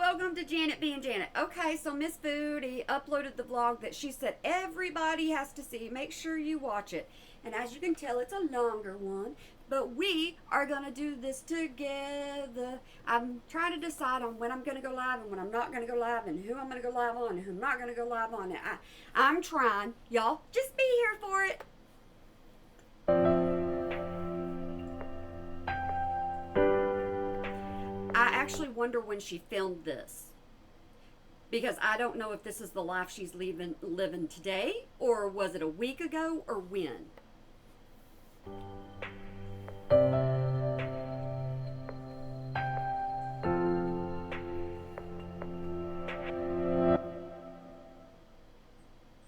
welcome to Janet being Janet. Okay, so Miss Foodie uploaded the vlog that she said everybody has to see. Make sure you watch it. And as you can tell, it's a longer one. But we are going to do this together. I'm trying to decide on when I'm going to go live and when I'm not going to go live and who I'm going to go live on and who I'm not going to go live on. I'm trying. Y'all, just be here for it. I actually wonder when she filmed this, because I don't know if this is the life she's living today, or was it a week ago, or when.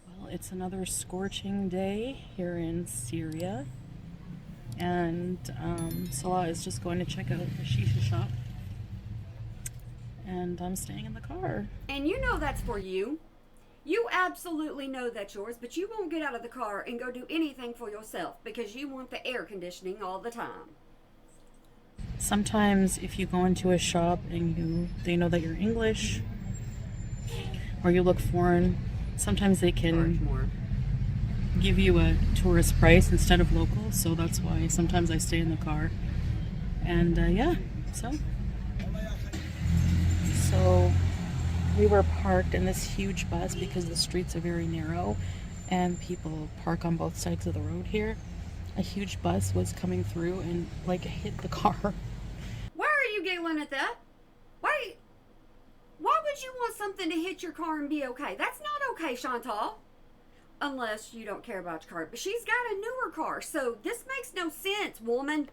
Well, it's another scorching day here in Syria, and Salah is just going to check out the shisha shop. And I'm staying in the car. And you know that's for you. You absolutely know that's yours, but you won't get out of the car and go do anything for yourself because you want the air conditioning all the time. Sometimes if you go into a shop and they know that you're English or you look foreign, sometimes they can give you a tourist price instead of local. So that's why sometimes I stay in the car. And yeah, So we were parked in this huge bus because the streets are very narrow and people park on both sides of the road here. A huge bus was coming through and hit the car. Why are you giggling at that? Why would you want something to hit your car and be okay? That's not okay, Chantal. Unless you don't care about your car. But she's got a newer car, so this makes no sense, woman.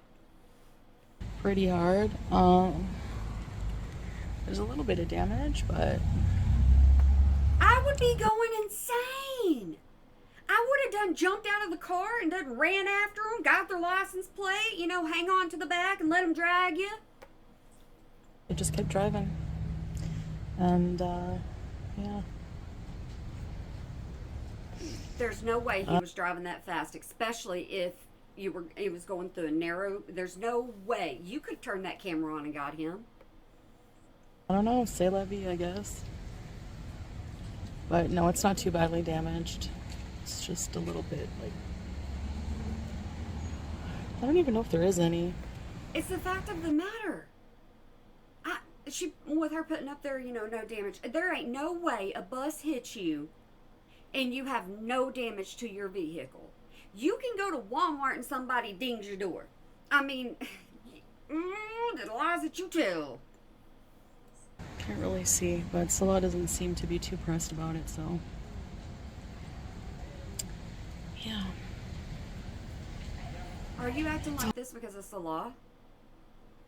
Pretty hard. There's a little bit of damage, but I would be going insane. I would have jumped out of the car and ran after them, got their license plate, hang on to the back and let them drag you. I just kept driving. And, yeah. There's no way he was driving that fast, especially if he was going through a narrow. There's no way. You could turn that camera on and got him. I don't know, c'est la vie, I guess. But no, it's not too badly damaged. It's just a little bit, I don't even know if there is any. It's the fact of the matter. With her putting up there, no damage. There ain't no way a bus hits you and you have no damage to your vehicle. You can go to Walmart and somebody dings your door. I mean, the lies that you tell. Can't really see, but Salah doesn't seem to be too pressed about it, so yeah. Are you acting like this because of Salah?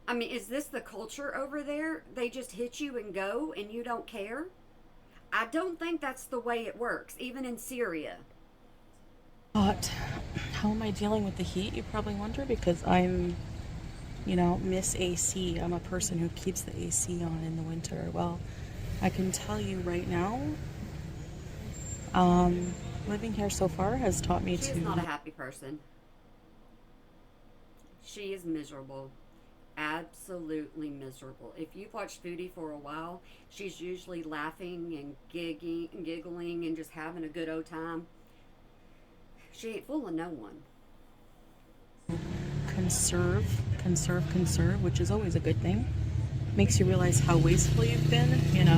I mean, is this the culture over there? They just hit you and go and you don't care? I don't think that's the way it works, even in Syria. But how am I dealing with the heat, you probably wonder, because I'm Miss AC. I'm a person who keeps the AC on in the winter. Well, I can tell you right now, living here so far has taught me She's not a happy person. She is miserable. Absolutely miserable. If you've watched Foodie for a while, she's usually laughing and giggling and just having a good old time. She ain't fooling no one. Conserve, which is always a good thing. Makes you realize how wasteful you've been, and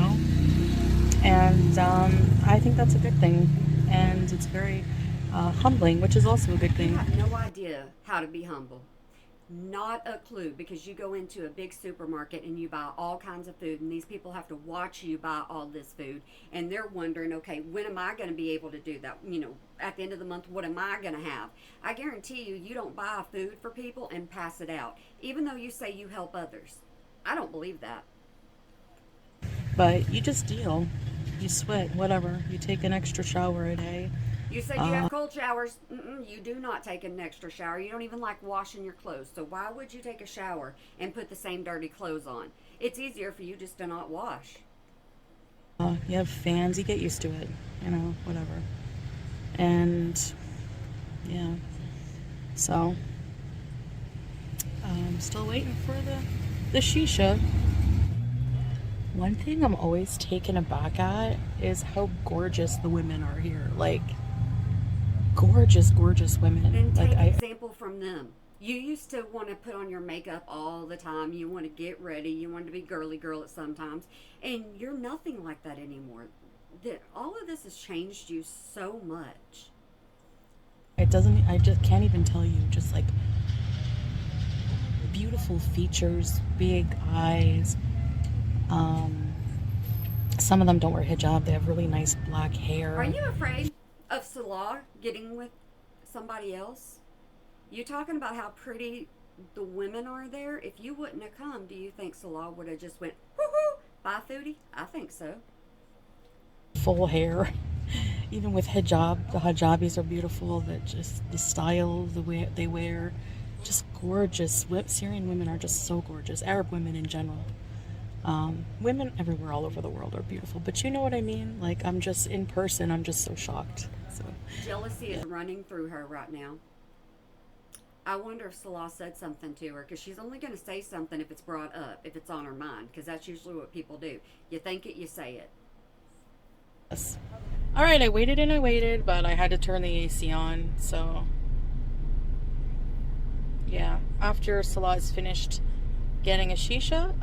I think that's a good thing, and it's very humbling, which is also a good thing. You have no idea how to be humble. Not a clue, because you go into a big supermarket and you buy all kinds of food, and these people have to watch you buy all this food, and they're wondering, okay, when am I going to be able to do that? At the end of the month, what am I going to have? I guarantee you don't buy food for people and pass it out, even though you say you help others. I don't believe that. But you just deal. You sweat, whatever. You take an extra shower a day. You said you have cold showers. You do not take an extra shower. You don't even like washing your clothes. So why would you take a shower and put the same dirty clothes on? It's easier for you just to not wash. You have fans. You get used to it. Whatever. And, yeah. So, I'm still waiting for the shisha. One thing I'm always taken aback at is how gorgeous the women are here. Like, gorgeous, gorgeous women. Then Like, take example from them. You used to want to put on your makeup all the time. You want to get ready. You want to be girly girl at sometimes. And you're nothing like that anymore. All of this has changed you so much. it doesn't, I just can't even tell you, just like beautiful features, big eyes. Some of them don't wear hijab. They have really nice black hair. Are you afraid of Salah getting with somebody else? You talking about how pretty the women are there? If you wouldn't have come, do you think Salah would have just went, woohoo, bye, Foodie? I think so. Full hair. Even with hijab, the hijabis are beautiful. That just the style, the way they wear, just gorgeous. Syrian women are just so gorgeous. Arab women in general. Women everywhere, all over the world, are beautiful. But you know what I mean? Like, I'm just in person. I'm just so shocked. So Jealousy is running through her right now. I wonder if Salah said something to her, because she's only going to say something if it's brought up, if it's on her mind, because that's usually what people do. You think it, you say it. yes. All right, I waited and I waited, but I had to turn the AC on. So yeah, after Salah is finished getting a shisha,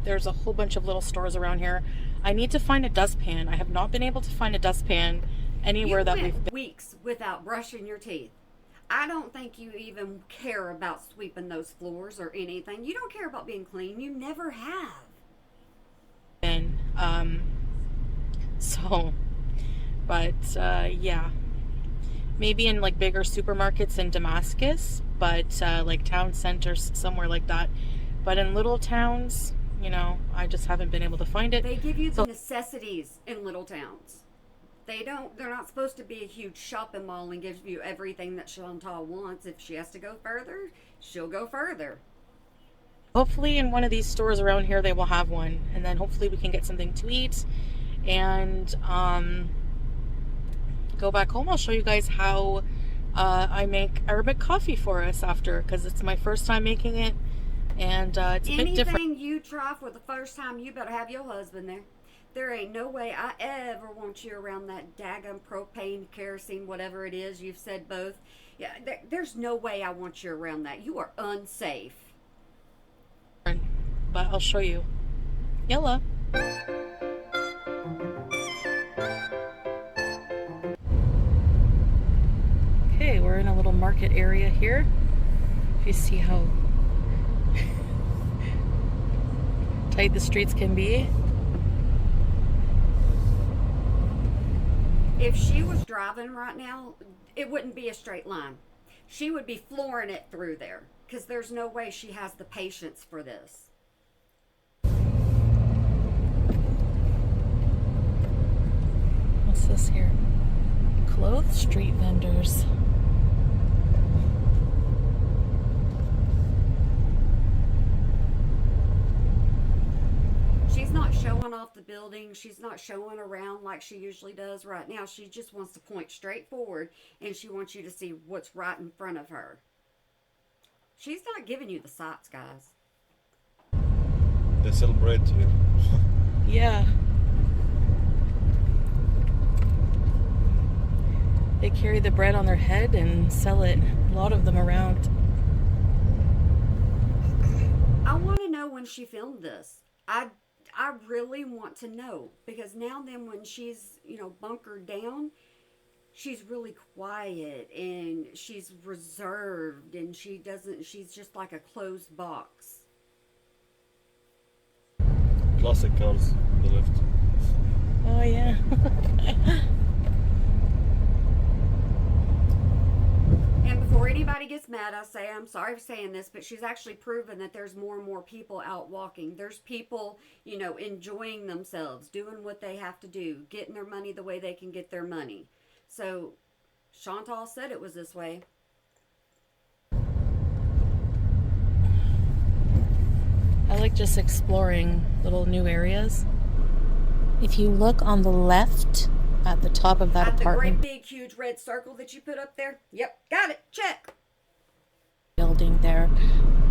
there's a whole bunch of little stores around here. I need to find a dustpan. I have not been able to find a dustpan anywhere You that went we've been. weeks without brushing your teeth. I don't think you even care about sweeping those floors or anything. You don't care about being clean. You never have. So, but yeah, maybe in like bigger supermarkets in Damascus, but like town centers, somewhere like that. But in little towns, you know, I just haven't been able to find it. They give you the necessities in little towns. They're not supposed to be a huge shopping mall and give you everything that Chantal wants. If she has to go further, she'll go further. Hopefully in one of these stores around here they will have one, and then hopefully we can get something to eat and go back home. I'll show you guys how I make Arabic coffee for us after, because it's my first time making it, and it's a bit different. Anything you try for the first time, you better have your husband there. There ain't no way I ever want you around that daggum propane, kerosene, whatever it is. You've said both. Yeah, there's no way I want you around that. You are unsafe. But I'll show you. Yalla. Okay, we're in a little market area here. If you see how tight the streets can be. If she was driving right now, it wouldn't be a straight line. She would be flooring it through there, because there's no way she has the patience for this. What's this here? Clothes street vendors. She's not showing off the building. She's not showing around like she usually does right now. She just wants to point straight forward, and she wants you to see what's right in front of her. She's not giving you the sights, guys. They sell bread here. Yeah. They carry the bread on their head and sell it. A lot of them around. I want to know when she filmed this. I really want to know, because now then when she's, bunkered down, she's really quiet and she's reserved and she's just like a closed box. Classic cars on the left. Oh yeah. And before anybody gets mad, I say, I'm sorry for saying this, but she's actually proven that there's more and more people out walking. There's people, enjoying themselves, doing what they have to do, getting their money the way they can get their money. So Chantal said it was this way. I like just exploring little new areas. If you look on the left at the top of that At the apartment great big huge red circle that you put up there. Yep, got it. Check. building there,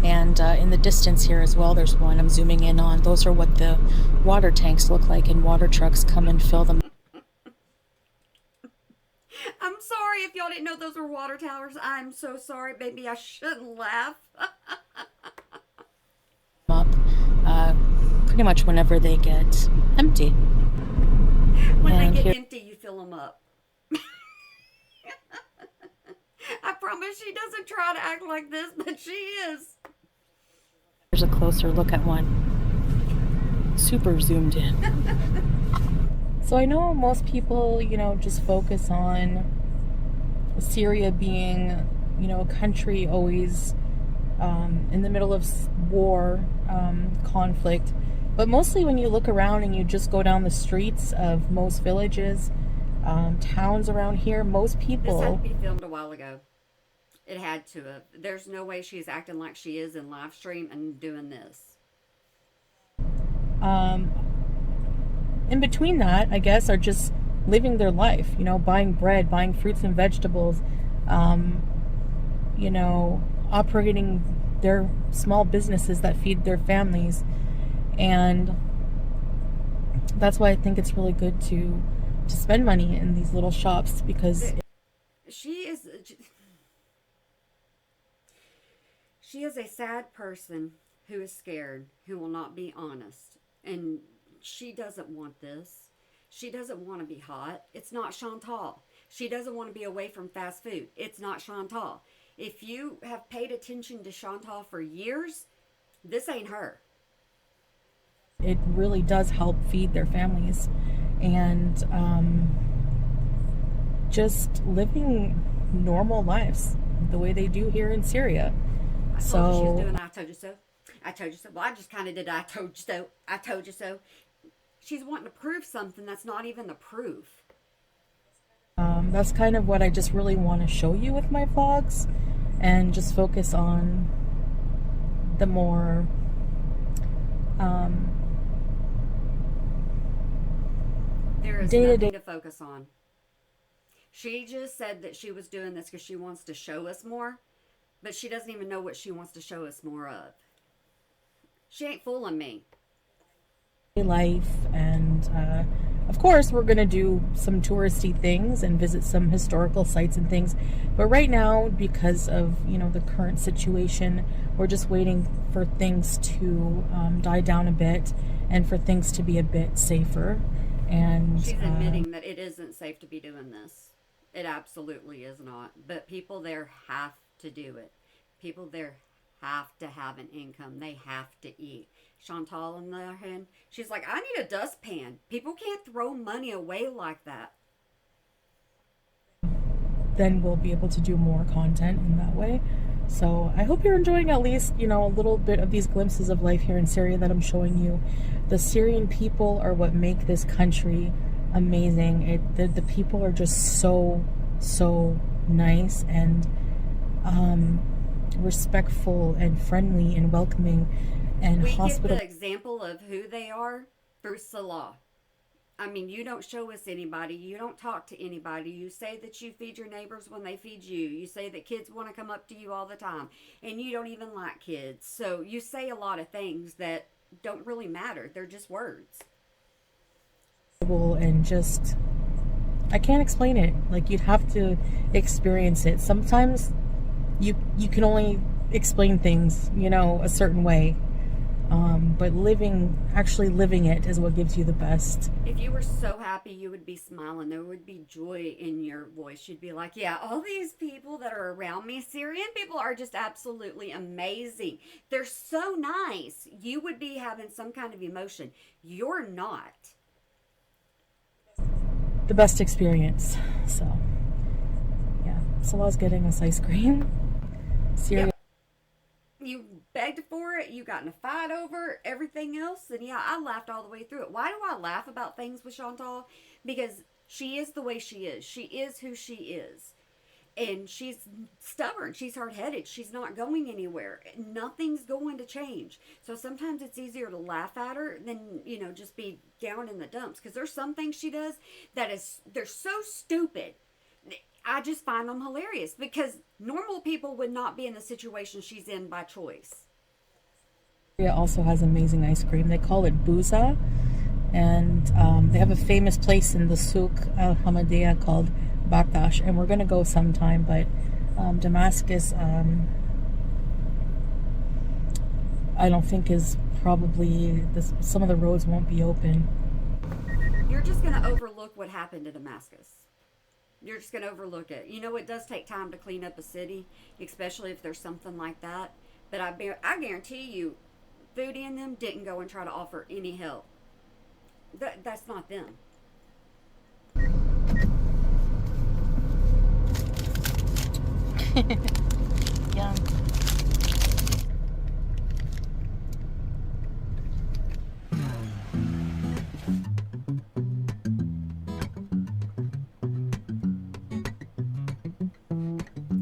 and And in the distance here as well, there's one I'm zooming in on. Those are what the water tanks look like, and water trucks come and fill them I'm sorry if y'all didn't know those were water towers. I'm so sorry, baby. I shouldn't laugh. up pretty much whenever they get empty. When And they get here- empty, you fill them up. I promise she doesn't try to act like this, but she is. Here's a closer look at one. Super zoomed in. So I know most people, just focus on Syria being, a country always in the middle of war, conflict. But mostly when you look around and you just go down the streets of most villages, towns around here, most people... This had to be filmed a while ago. It had to have. There's no way she's acting like she is in live stream and doing this. In between that, I guess, are just living their life, buying bread, buying fruits and vegetables, operating their small businesses that feed their families. And that's why I think it's really good to spend money in these little shops, because She is a sad person who is scared, who will not be honest. And she doesn't want this. She doesn't want to be hot. It's not Chantal. She doesn't want to be away from fast food. It's not Chantal. If you have paid attention to Chantal for years, this ain't her. it really does help feed their families. And just living normal lives the way they do here in Syria. I told you she was doing I told you so. I told you so. Well, I just kind of did I told you so. I told you so. She's wanting to prove something that's not even the proof. That's kind of what I just really want to show you with my vlogs, and just focus on the more There is day-to-day. nothing to focus on. She just said that she was doing this because she wants to show us more, but she doesn't even know what she wants to show us more of. She ain't fooling me. Life, and of course we're gonna do some touristy things and visit some historical sites and things, but right now, because of the current situation, we're just waiting for things to die down a bit and for things to be a bit safer. And She's admitting that it isn't safe to be doing this. It absolutely is not. But people there have to do it. People there have to have an income. They have to eat. Chantal, on the other hand, she's like, I need a dustpan. People can't throw money away like that. then we'll be able to do more content in that way. So I hope you're enjoying at least, a little bit of these glimpses of life here in Syria that I'm showing you. The Syrian people are what make this country amazing. The people are just so nice and respectful and friendly and welcoming and We hospitable. get the example of who they are through Salah. I mean, you don't show us anybody. You don't talk to anybody. You say that you feed your neighbors when they feed you. You say that kids want to come up to you all the time. And you don't even like kids. So you say a lot of things that don't really matter. They're just words. And just, I can't explain it. Like, you'd have to experience it. Sometimes you can only explain things, a certain way. But actually living it is what gives you the best. If you were so happy, you would be smiling. There would be joy in your voice. You'd be like, yeah, all these people that are around me, Syrian people, are just absolutely amazing. They're so nice. You would be having some kind of emotion. You're not. The best experience. So, yeah. Salah's getting us ice cream. Syria. Yep. You begged for it. You got in a fight over it, everything else. And yeah, I laughed all the way through it. Why do I laugh about things with Chantal? Because she is the way she is. She is who she is. And she's stubborn. She's hard-headed. She's not going anywhere. Nothing's going to change. So sometimes it's easier to laugh at her than, just be down in the dumps. Because there's some things she does they're so stupid. I just find them hilarious because normal people would not be in the situation she's in by choice. Korea also has amazing ice cream. They call it Buza, and they have a famous place in the souk Al Hamadiyah called Baktash, and we're gonna go sometime. But Damascus, I don't think is probably some of the roads won't be open. You're just going to overlook what happened to Damascus. You're just going to overlook it. You know, it does take time to clean up a city, especially if there's something like that. But I guarantee you, Foodie and them didn't go and try to offer any help. That's not them. Yeah.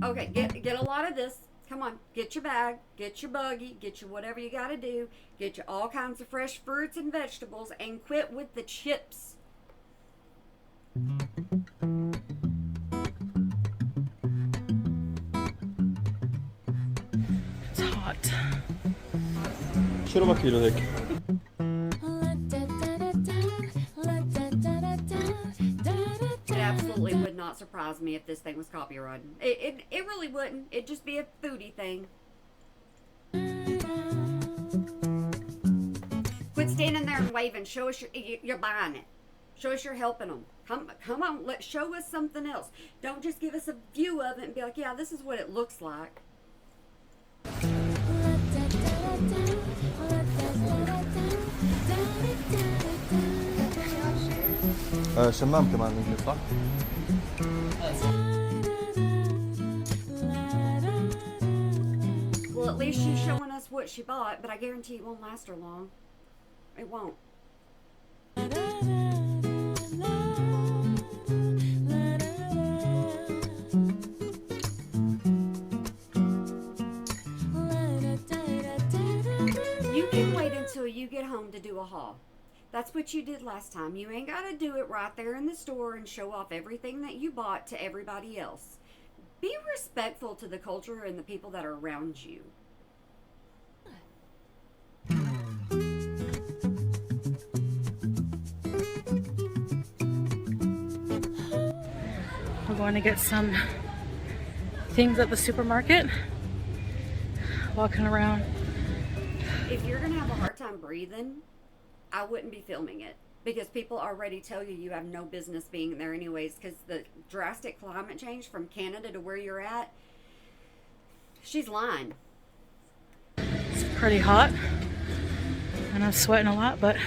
Okay, get a lot of this. Come on, get your bag, get your buggy, get your whatever you got to do. Get you all kinds of fresh fruits and vegetables, and quit with the chips. It's hot. شو ربك كيلو هيك؟ It absolutely would not surprise me if this thing was copyrighted. It really wouldn't. It'd just be a Foodie thing. Quit standing there and waving. Show us you're buying it. Show us you're helping them. Come on, show us something else. Don't just give us a view of it and be like, yeah, this is what it looks like. شمام كمان يمكن صح؟ Well, at least she's showing us what she bought, but I guarantee it won't last her long. It won't. You can wait until you get home to do a haul. That's what you did last time. You ain't got to do it right there in the store and show off everything that you bought to everybody else. Be respectful to the culture and the people that are around you. We're going to get some things at the supermarket. Walking around. If you're going to have a hard time breathing, I wouldn't be filming it, because people already tell you you have no business being there anyways, because the drastic climate change from Canada to where you're at, she's lying. It's pretty hot and I'm sweating a lot, but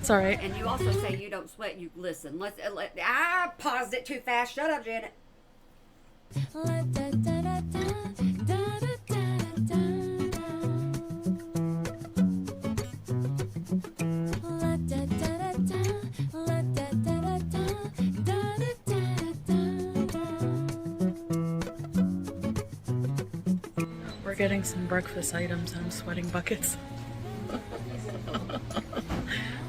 it's all right. And you also say you don't sweat, you listen. I paused it too fast. Shut up, Janet. We're getting some breakfast items and I'm sweating buckets.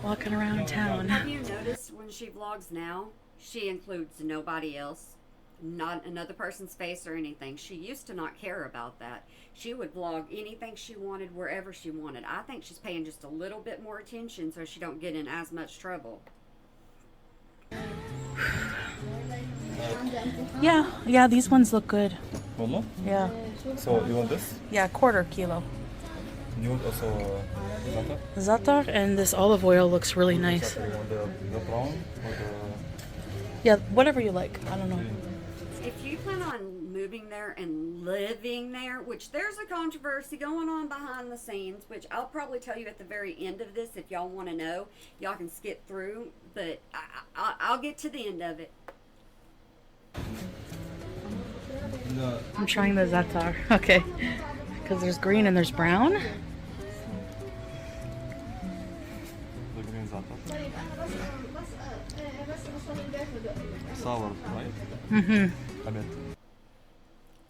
Walking around town. Have you noticed when she vlogs now, she includes nobody else? Not another person's face or anything. She used to not care about that. She would vlog anything she wanted, wherever she wanted. I think she's paying just a little bit more attention so she don't get in as much trouble. Yeah, these ones look good. والله? Yeah. So you want this? Yeah, quarter kilo. You want also za'atar? Za'atar, and this olive oil looks really nice. You want the brown or the... Yeah, whatever you like. I don't know. If you plan on moving there and living there, which there's a controversy going on behind the scenes, which I'll probably tell you at the very end of this if y'all want to know. Y'all can skip through, but I'll get to the end of it. No. I'm trying the za'atar. Okay. Because there's green and there's brown. The green za'atar. Sour, right? Mm-hmm. A bit.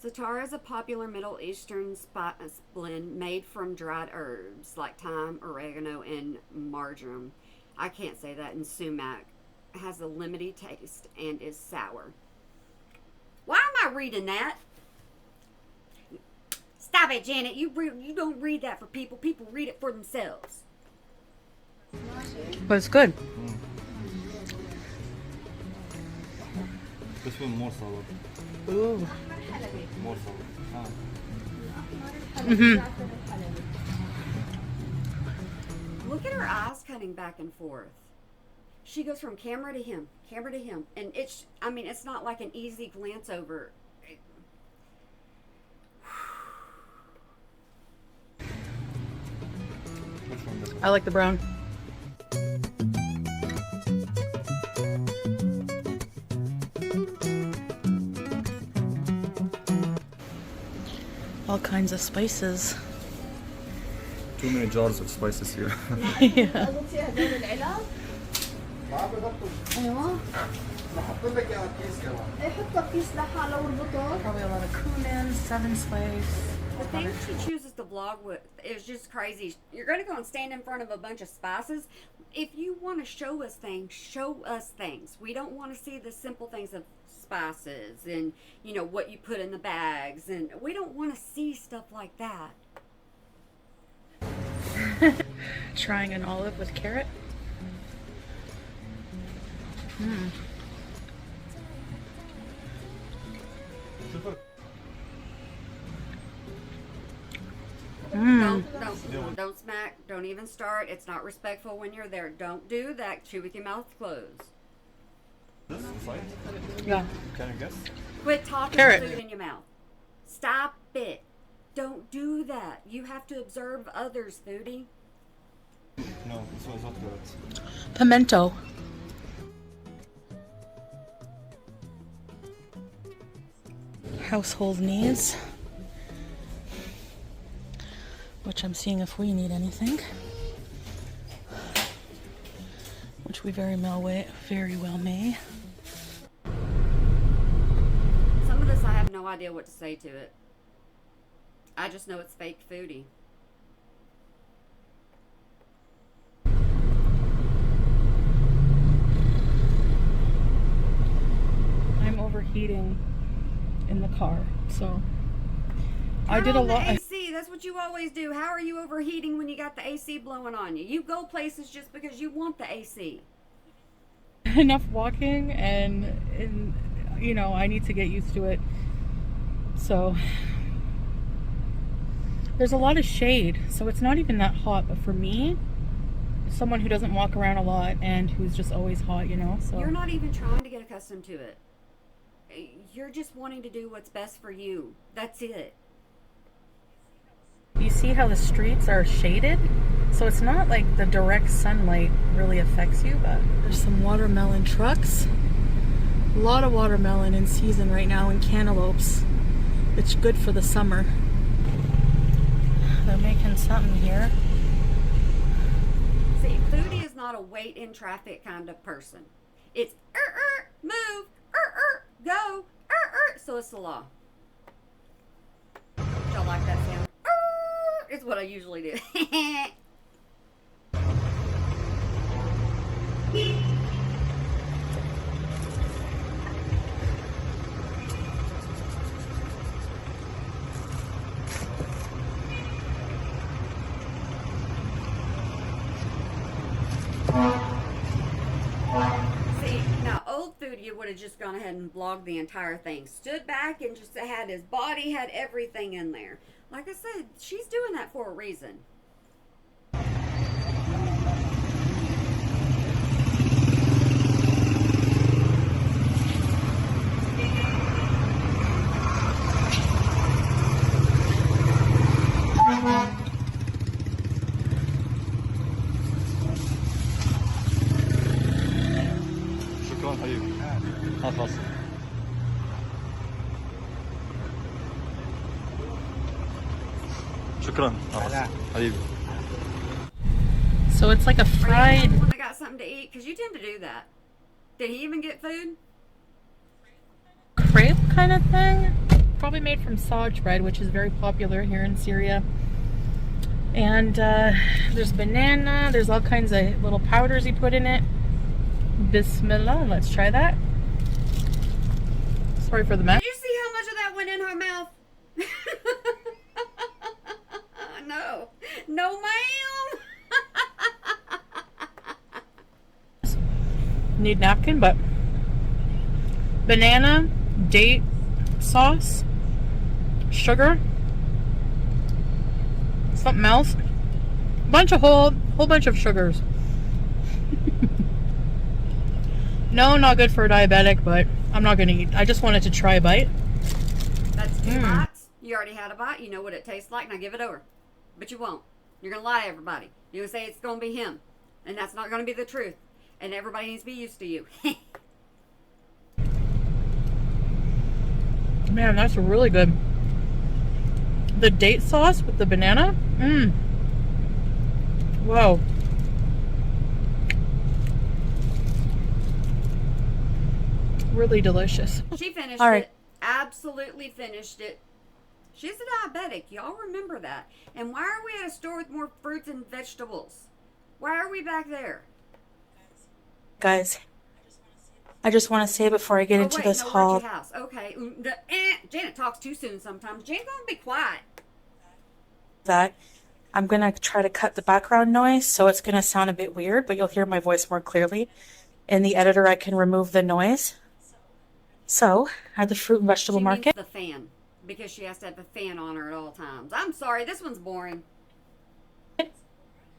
Za'atar is a popular Middle Eastern spice blend made from dried herbs like thyme, oregano, and marjoram. I can't say that. And sumac. Has a limited taste and is sour. Why am I reading that? Stop it, Janet. You don't read that for people. People read it for themselves. But it's good. This one more salad. Ooh. More salad. Look at her eyes cutting back and forth. She goes from camera to him, and it's not like an easy glance over. Which one? This one? I like the brown. All kinds of spices. Too many jars of spices here. Yeah. ايوه Probably a lot of cumin, 7 spice. The thing she chooses to vlog with is just crazy. You're going to go and stand in front of a bunch of spices. If you want to show us things, show us things. We don't want to see the simple things of spices and, you know, what you put in the bags. And we don't want to see stuff like that. Trying an olive with carrot. Don't smack. Don't even start. It's not respectful when you're there. Don't do that. Chew with your mouth closed. This inside? Yeah. Can you guess? Quit talking Carrot. food in your mouth. Stop it. Don't do that. You have to observe others, foodie. No, this one's not good. Pimento. Household needs. Which I'm seeing if we need anything. Which we very well may. Some of this I have no idea what to say to it. I just know it's fake foodie. I'm overheating in the car, so I Turn did a on the lot. AC. That's what you always do. How are you overheating when you got the AC blowing on you? You go places just because you want the AC. Enough walking, and you know, I need to get used to it. So there's a lot of shade, so it's not even that hot. But for me, someone who doesn't walk around a lot and who's just always hot, you know, so You're not even trying to get accustomed to it. You're just wanting to do what's best for you. That's it. you see how the streets are shaded, so it's not like the direct sunlight really affects you. But there's some watermelon trucks. A lot of watermelon in season right now, and cantaloupes. It's good for the summer. They're making something here. See, foodie is not a wait in traffic kind of person. It's move, go, so it's the law. Y'all like that sound? It's what I usually do. See, now old foodie would have just gone ahead and vlogged the entire thing. Stood back and just had his body, had everything in there. Like I said, she's doing that for a reason. شكرا حبيبي. خلاص. شكرا. حبيبي. So it's like a Are you the fried only one that got something to eat? Because you tend to do that. Did he even get food? crepe kind of thing. Probably made from sage bread, which is very popular here in Syria. And there's banana, there's all kinds of little powders you put in it. Bismillah, let's try that. Sorry for the mess. Did you see how much of that went in her mouth? No, ma'am. Need napkin, but banana, date sauce, sugar, something else, whole bunch of sugars. No, not good for a diabetic, but I'm not gonna eat. I just wanted to try a bite. That's 2 bites. You already had a bite. You know what it tastes like. Now give it over. But you won't. You're going to lie to everybody. You're going to say it's going to be him. And that's not going to be the truth. And everybody needs to be used to you. Man, that's really good. The date sauce with the banana? Whoa. Really delicious. She finished All right. it. Absolutely finished it. She's a diabetic. Y'all remember that. And why are we at a store with more fruits and vegetables? Why are we back there? Guys, I just want to say before I get into this We're at haul your house. Okay. Janet talks too soon sometimes. Janet's going to be quiet. that I'm going to try to cut the background noise, so it's going to sound a bit weird, but you'll hear my voice more clearly. In the editor, I can remove the noise. So, at the fruit and vegetable She market, means the fan. Because she has to have the fan on her at all times. I'm sorry, this one's boring.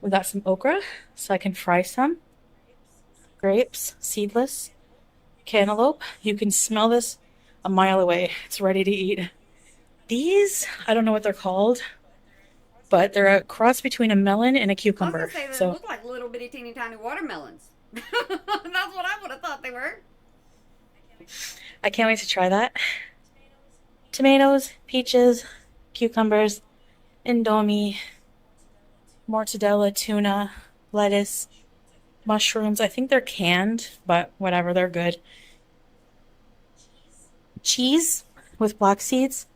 we got some okra, so I can fry some. Grapes, seedless. Cantaloupe. You can smell this a mile away. It's ready to eat. These, I don't know what they're called, but they're a cross between a melon and a I was cucumber. going to say they look like little bitty teeny tiny watermelons. That's what I would have thought they were. I can't wait to try that. Tomatoes, peaches, cucumbers, indomie, mortadella, tuna, lettuce, mushrooms. I think they're canned, but whatever, they're good. Cheese with black seeds,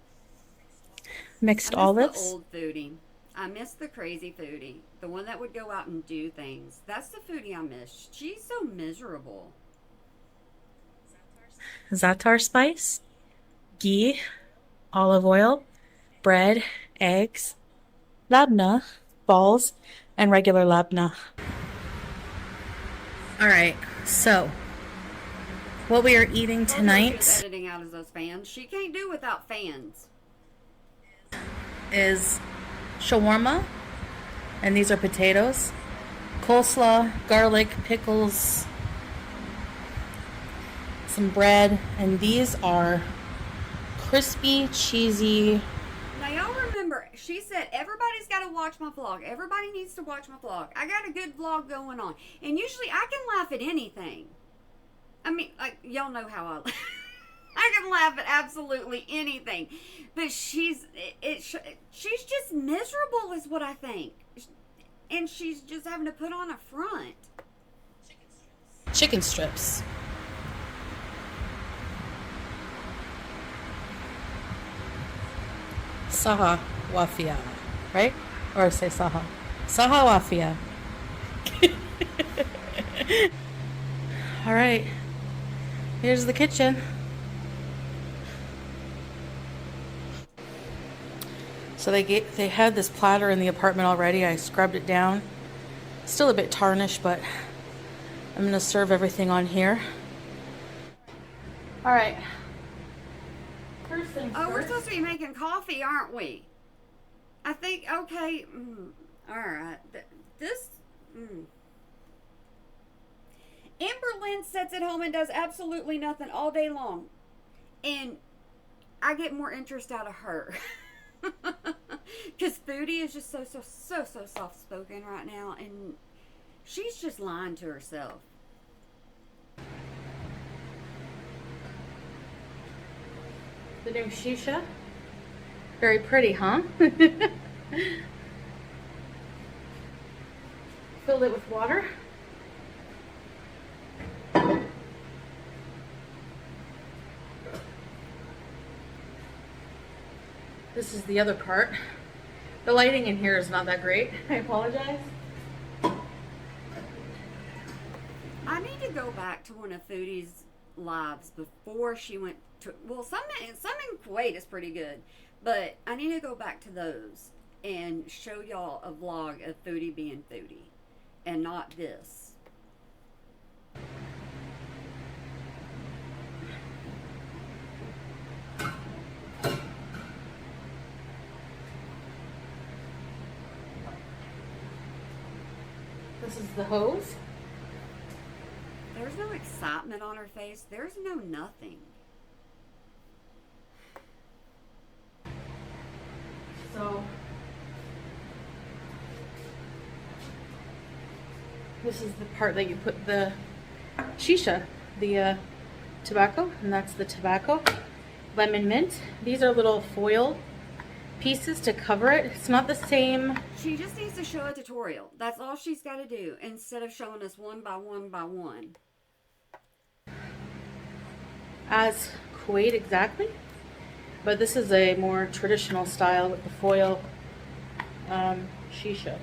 mixed I miss olives. the old foodie. I miss the crazy foodie. The one that would go out and do things. That's the foodie I miss. She's so miserable. Za'atar spice, ghee, olive oil, bread, eggs, labna, balls, and regular labna. All right, so what we are eating She's tonight editing out as those fans. She can't do without fans. is shawarma, and these are potatoes, coleslaw, garlic, pickles, some bread, and these are crispy, cheesy. Now y'all remember, she said everybody's got to watch my vlog. Everybody needs to watch my vlog. I got a good vlog going on, and usually I can laugh at anything. I mean, like y'all know how I. I can laugh at absolutely anything, but she's just miserable, is what I think, and she's just having to put on a front. Chicken strips. Saha wafia, right? Or say saha. Saha wafia. All right. Here's the kitchen. So they had this platter in the apartment already. I scrubbed it down. Still a bit tarnished, but I'm gonna serve everything on here. All right. First things Oh, we're first. supposed to be making coffee, aren't we? I think, okay. All right. This. Amber Lynn sits at home and does absolutely nothing all day long. And I get more interest out of her. Because Foodie is just so soft spoken right now. And she's just lying to herself. The new shisha. Very pretty, huh? Filled it with water. This is the other part. The lighting in here is not that great. I apologize. I need to go back to one of Foodie's lives before she went to. Well, some in Kuwait is pretty good, but I need to go back to those and show y'all a vlog of Foodie being Foodie and not this. This is the hose. There's no excitement on her face. There's no nothing. So this is the part that you put the shisha, the tobacco, and that's the tobacco. Lemon mint. These are little foil pieces to cover it. It's not the same. She just needs to show a tutorial. That's all she's got to do instead of showing us one by one by one. As Kuwait exactly, but this is a more traditional style with the foil shisha.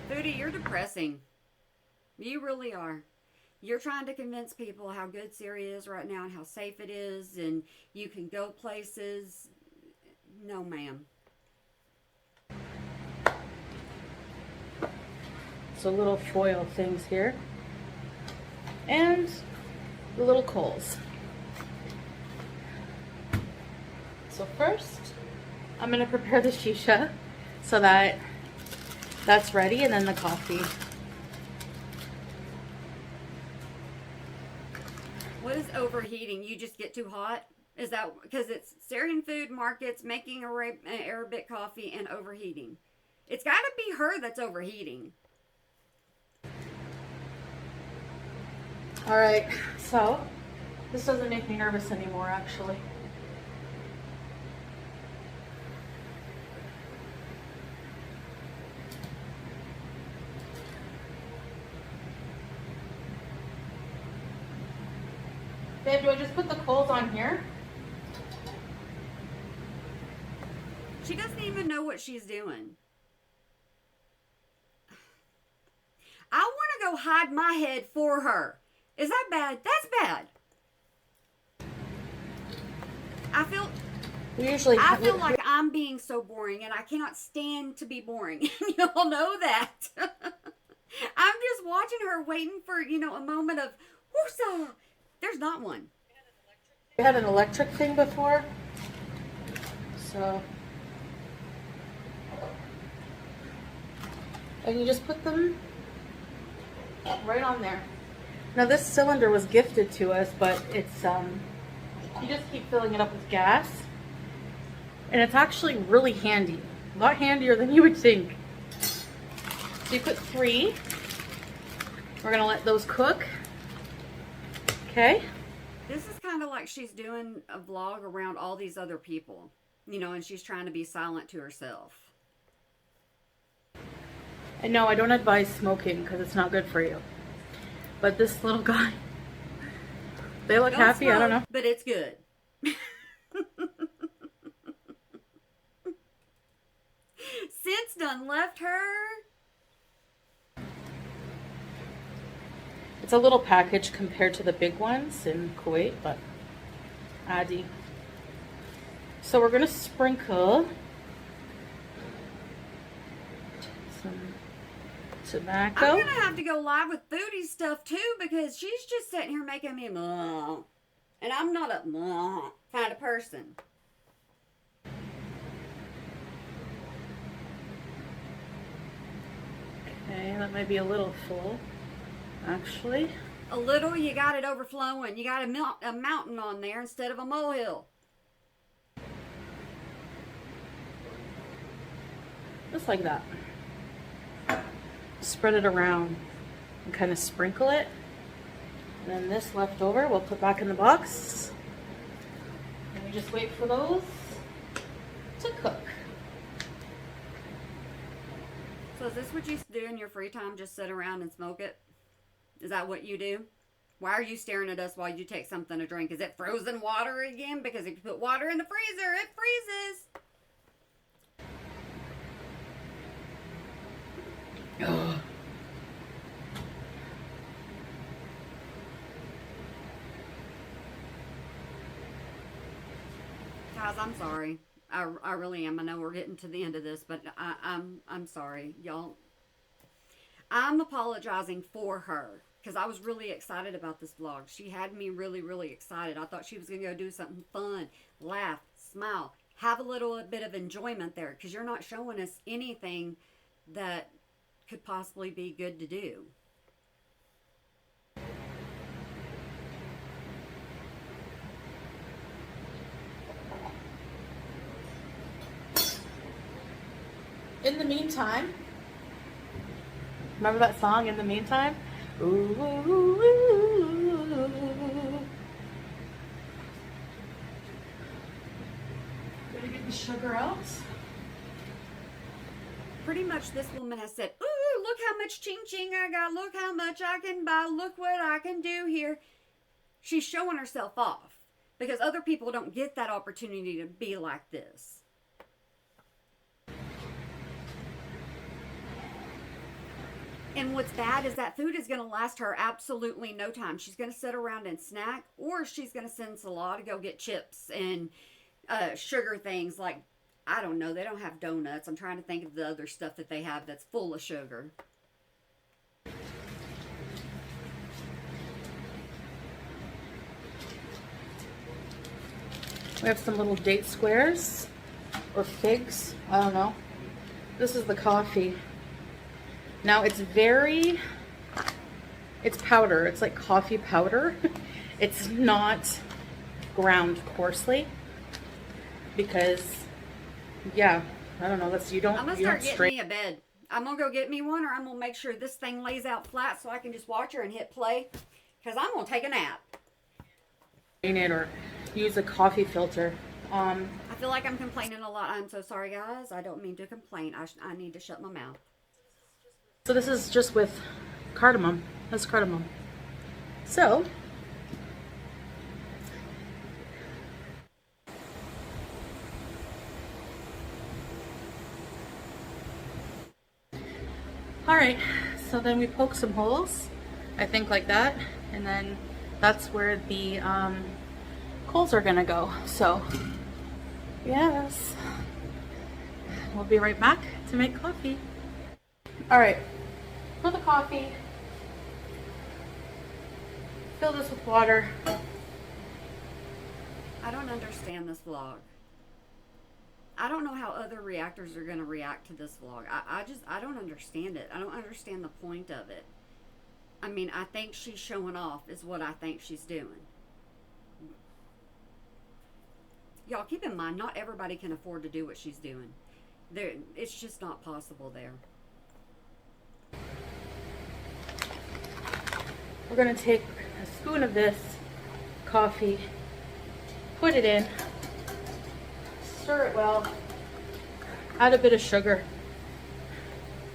Foodie, you're depressing. You really are. You're trying to convince people how good Syria is right now and how safe it is and you can go places. No, ma'am. So little foil things here. And the little coals. So first, I'm going to prepare the shisha so that that's ready, and then the coffee. What is overheating? You just get too hot? Is that because it's Syrian food markets making Arabic coffee and overheating? It's got to be her that's overheating. All right, so this doesn't make me nervous anymore, actually. Babe, do I just put the coals on here? She doesn't even know what she's doing. I want to go hide my head for her. Is that bad? That's bad. I feel like I'm being so boring and I cannot stand to be boring. Y'all know that. I'm just watching her waiting for, a moment of whoosah. There's not one. We had an electric thing before. So, and you just put them right on there. Now this cylinder was gifted to us, but it's you just keep filling it up with gas, and it's actually really handy. A lot handier than you would think. So you put 3. We're gonna let those cook. Okay. This is kind of like she's doing a vlog around all these other people, and she's trying to be silent to herself. And no, I don't advise smoking because it's not good for you. But this little guy, they look happy. Smoke, I don't know. but it's good. Since done left her. It's a little package compared to the big ones in Kuwait, but Adi. So we're gonna sprinkle some tobacco. I'm gonna have to go live with Foodie stuff too because she's just sitting here making me and I'm not a kind of person. Okay, that might be a little full, actually. A little, you got it overflowing. You got a mountain on there instead of a molehill. Just like that. Spread it around and kind of sprinkle it. And then this left over we'll put back in the box. And we just wait for those to cook. So is this what you do in your free time? Just sit around and smoke it? Is that what you do? Why are you staring at us while you take something to drink? Is it frozen water again? Because if you put water in the freezer, it freezes. Guys, I'm sorry. I really am. I know we're getting to the end of this, but I'm sorry, y'all. I'm apologizing for her because I was really excited about this vlog. She had me really, really excited. I thought she was going to go do something fun, laugh, smile, have a little bit of enjoyment there, because you're not showing us anything that could possibly be good to do. In the meantime, remember that song, In the Meantime? Ooh, ooh, ooh, ooh. Gonna get the sugar out. Pretty much this woman has said, ooh, look how much ching ching I got. Look how much I can buy. Look what I can do here. She's showing herself off because other people don't get that opportunity to be like this. And what's bad is that food is going to last her absolutely no time. She's going to sit around and snack, or she's going to send Salah to go get chips and sugar things like, I don't know, they don't have donuts. I'm trying to think of the other stuff that they have that's full of sugar. We have some little date squares or figs. I don't know. This is the coffee. Now it's powder. It's like coffee powder. It's not ground coarsely because, yeah, I don't know. You I'm gonna don't start getting straight. me a bed. I'm gonna go get me one, or I'm gonna make sure this thing lays out flat so I can just watch her and hit play, because I'm gonna take a nap. It or use a coffee filter. I feel like I'm complaining a lot. I'm so sorry, guys. I don't mean to complain. I need to shut my mouth. So this is just with cardamom. That's cardamom. So all right, so then we poke some holes, I think like that, and then that's where the coals are gonna go. So yes, we'll be right back to make coffee. All right, for the coffee, fill this with water. I don't understand this vlog. I don't know how other reactors are going to react to this vlog. I don't understand it. I don't understand the point of it. I mean, I think she's showing off is what I think she's doing. Y'all keep in mind, not everybody can afford to do what she's doing. It's just not possible there. We're gonna take a spoon of this coffee, put it in, stir it well, add a bit of sugar.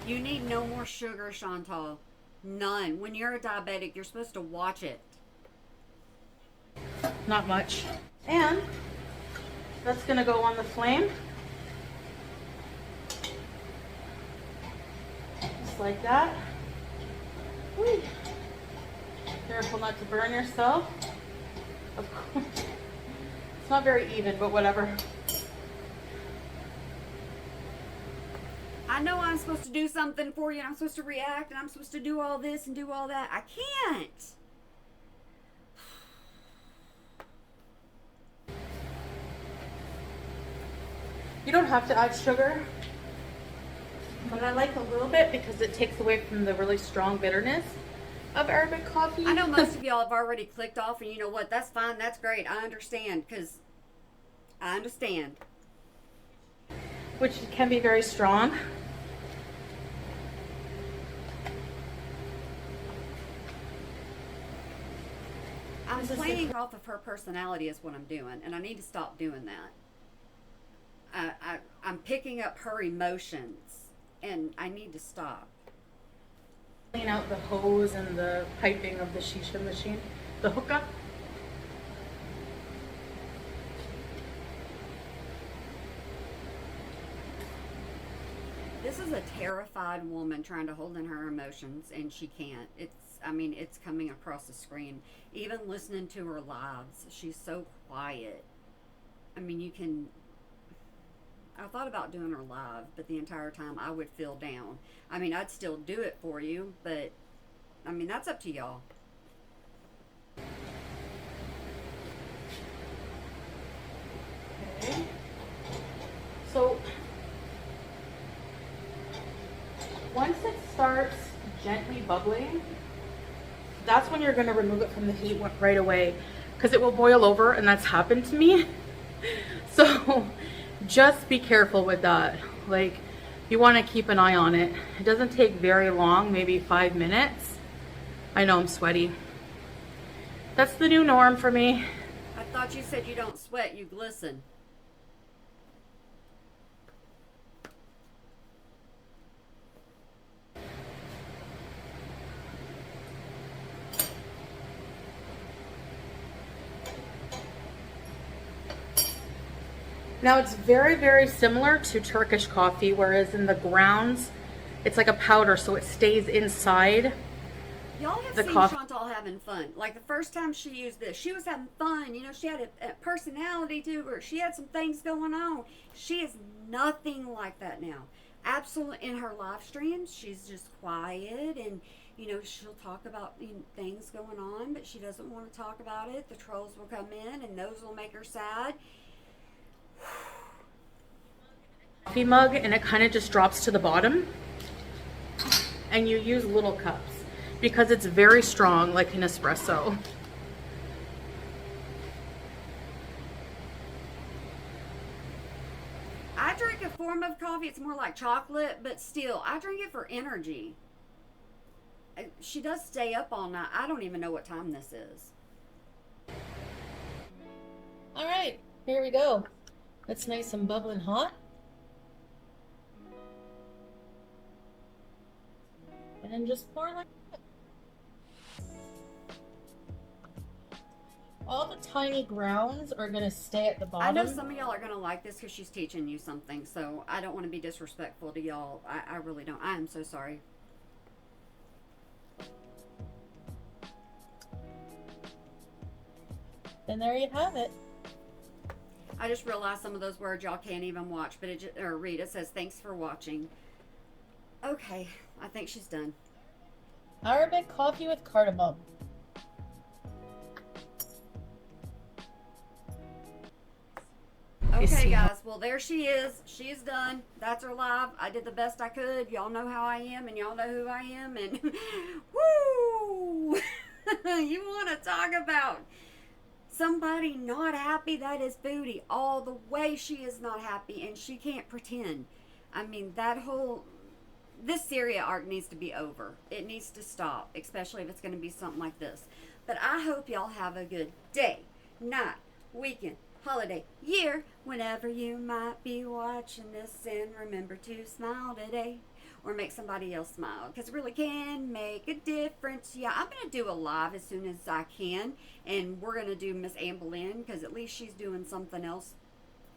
You need no more sugar, Chantal. None. When you're a diabetic, you're supposed to watch it. Not much. And that's gonna go on the flame. Just like that. Whee. Careful not to burn yourself. Of course. It's not very even, but whatever. I know I'm supposed to do something for you, and I'm supposed to react, and I'm supposed to do all this and do all that. I can't. You don't have to add sugar, but I like a little bit because it takes away from the really strong bitterness of Arabic coffee. I know most of y'all have already clicked off, and you know what? That's fine. That's great. I understand, because I understand. Which can be very strong. I'm playing off of her personality is what I'm doing, and I need to stop doing that. I'm picking up her emotions, and I need to stop. Clean out the hose and the piping of the shisha machine, the hookah. This is a terrified woman trying to hold in her emotions, and she can't. It's coming across the screen. Even listening to her lives, she's so quiet. I mean, you can... I thought about doing her live, but the entire time I would feel down. I mean, I'd still do it for you, but I mean, that's up to y'all. Okay. So once it starts gently bubbling, that's when you're going to remove it from the heat right away, because it will boil over, and that's happened to me. So just be careful with that. Like, you want to keep an eye on it. It doesn't take very long, maybe 5 minutes. I know I'm sweaty. That's the new norm for me. I thought you said you don't sweat, you glisten. Now it's very, very similar to Turkish coffee, whereas in the grounds, it's like a powder, so it stays inside. Y'all have The seen coffee. Chantal having fun. Like the first time she used this, she was having fun. You know, she had a personality to her. She had some things going on. She is nothing like that now. Absolutely. In her live streams, she's just quiet and, you know, she'll talk about things going on, but she doesn't want to talk about it. The trolls will come in and those will make her sad. Coffee mug, and it kind of just drops to the bottom, and you use little cups because it's very strong, like an espresso. I drink a form of coffee. It's more like chocolate, but still, I drink it for energy. She does stay up all night. I don't even know what time this is. All right, here we go. That's nice and bubbling hot. And then just pour like that. All the tiny grounds are gonna stay at the bottom. I know some of y'all are going to like this because she's teaching you something, so I don't want to be disrespectful to y'all. I really don't. I am so sorry. And there you have it. I just realized some of those words y'all can't even watch, but or read. It says, thanks for watching. Okay, I think she's done. Arabic coffee with cardamom. Okay, guys. Well, there she is. She's done. That's her live. I did the best I could. Y'all know how I am, and y'all know who I am. And woo! You want to talk about somebody not happy? That is Foodie. All the way she is not happy, and she can't pretend. I mean, this Syria arc needs to be over. It needs to stop, especially if it's going to be something like this. But I hope y'all have a good day, night, weekend, holiday, year, whenever you might be watching this, and remember to smile today or make somebody else smile, because it really can make a difference. Yeah, I'm going to do a live as soon as I can, and we're going to do Miss Anne Boleyn, because at least she's doing something else.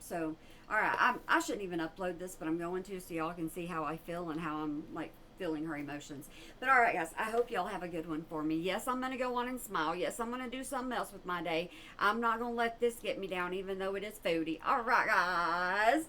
So, alright, I shouldn't even upload this, but I'm going to, so y'all can see how I feel and how I'm, like, feeling her emotions. But alright, guys, I hope y'all have a good one for me. Yes, I'm going to go on and smile. Yes, I'm going to do something else with my day. I'm not going to let this get me down, even though it is Foodie. Alright, guys.